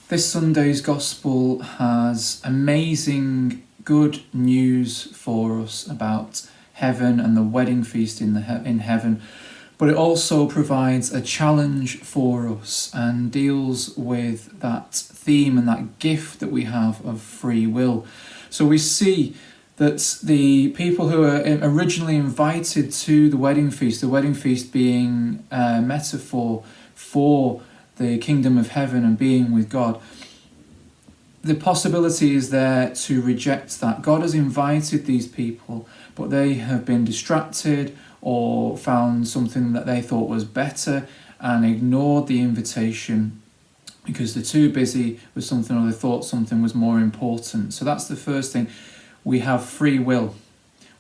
This Sunday's Gospel has amazing good news for us about heaven and the wedding feast in heaven, but it also provides a challenge for us and deals with that theme and that gift that we have of free will. So we see that the people who are originally invited to the wedding feast being a metaphor for the kingdom of heaven and being with God, the possibility is there to reject that. God has invited these people, but they have been distracted or found something that they thought was better and ignored the invitation because they're too busy with something or they thought something was more important. So that's the first thing. We have free will.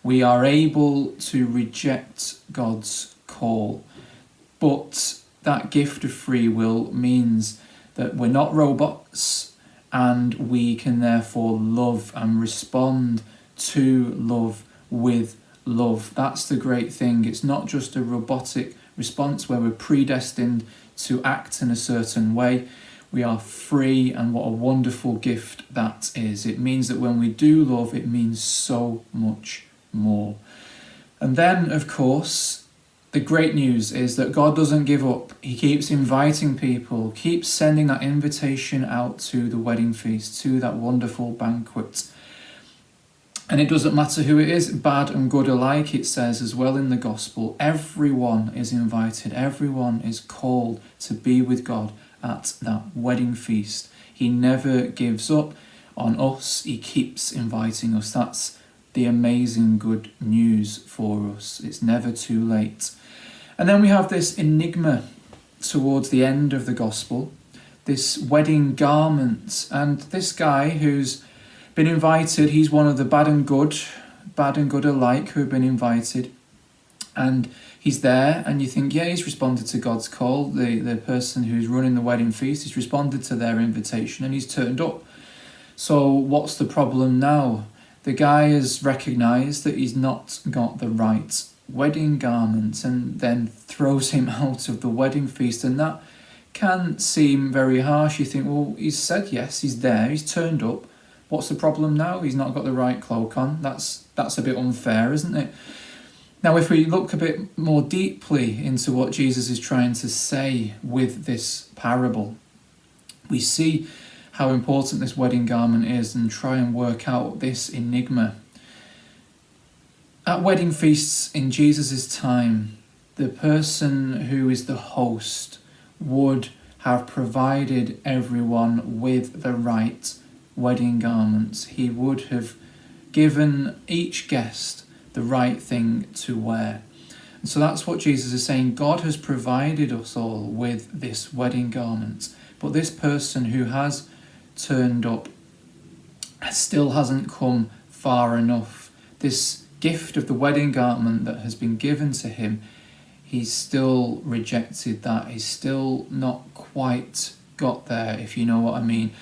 We are able to reject God's call, but that gift of free will means that we're not robots and we can therefore love and respond to love with love. That's the great thing. It's not just a robotic response where we're predestined to act in a certain way. We are free, and what a wonderful gift that is. It means that when we do love, it means so much more. And then, of course, the great news is that God doesn't give up. He keeps inviting people, keeps sending that invitation out to the wedding feast, to that wonderful banquet. And it doesn't matter who it is, bad and good alike, it says as well in the gospel. Everyone is invited. Everyone is called to be with God at that wedding feast. He never gives up on us. He keeps inviting us. That's the amazing good news for us. It's never too late. And then we have this enigma towards the end of the gospel, this wedding garment. And this guy who's been invited, he's one of the bad and good alike who have been invited. And he's there and you think, yeah, he's responded to God's call. The person who's running the wedding feast has responded to their invitation and he's turned up. So what's the problem now? The guy has recognised that he's not got the right wedding garment and then throws him out of the wedding feast. And that can seem very harsh. You think, well, he's said yes, he's there, he's turned up. What's the problem now? He's not got the right cloak on. That's a bit unfair, isn't it? Now, if we look a bit more deeply into what Jesus is trying to say with this parable, we see how important this wedding garment is and try and work out this enigma. At wedding feasts in Jesus' time, the person who is the host would have provided everyone with the right wedding garments. He would have given each guest the right thing to wear. And so that's what Jesus is saying. God has provided us all with this wedding garment, but this person who has turned up still hasn't come far enough. This gift of the wedding garment that has been given to him, he's still rejected that. He's still not quite got there, if you know what I mean.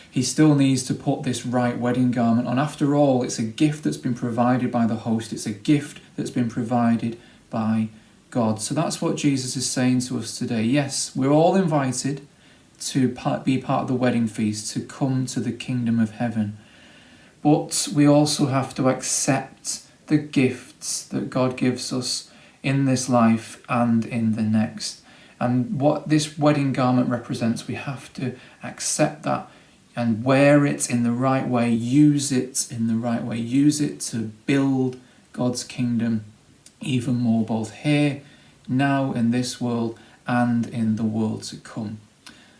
He still needs to put this right wedding garment on. After all, it's a gift that's been provided by the host. It's a gift that's been provided by God. So that's what Jesus is saying to us today. Yes, we're all invited to be part of the wedding feast, to come to the kingdom of heaven. But we also have to accept the gifts that God gives us in this life and in the next. And what this wedding garment represents, we have to accept that and wear it in the right way, use it in the right way, use it to build God's kingdom even more, both here, now in this world, and in the world to come.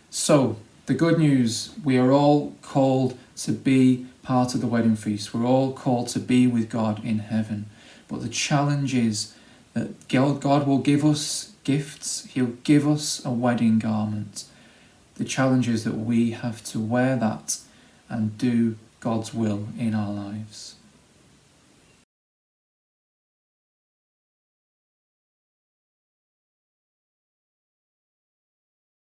So, the good news, we are all called to be part of the wedding feast. We're all called to be with God in heaven. But the challenge is that God will give us gifts. He'll give us a wedding garment. The challenge is that we have to wear that and do God's will in our lives.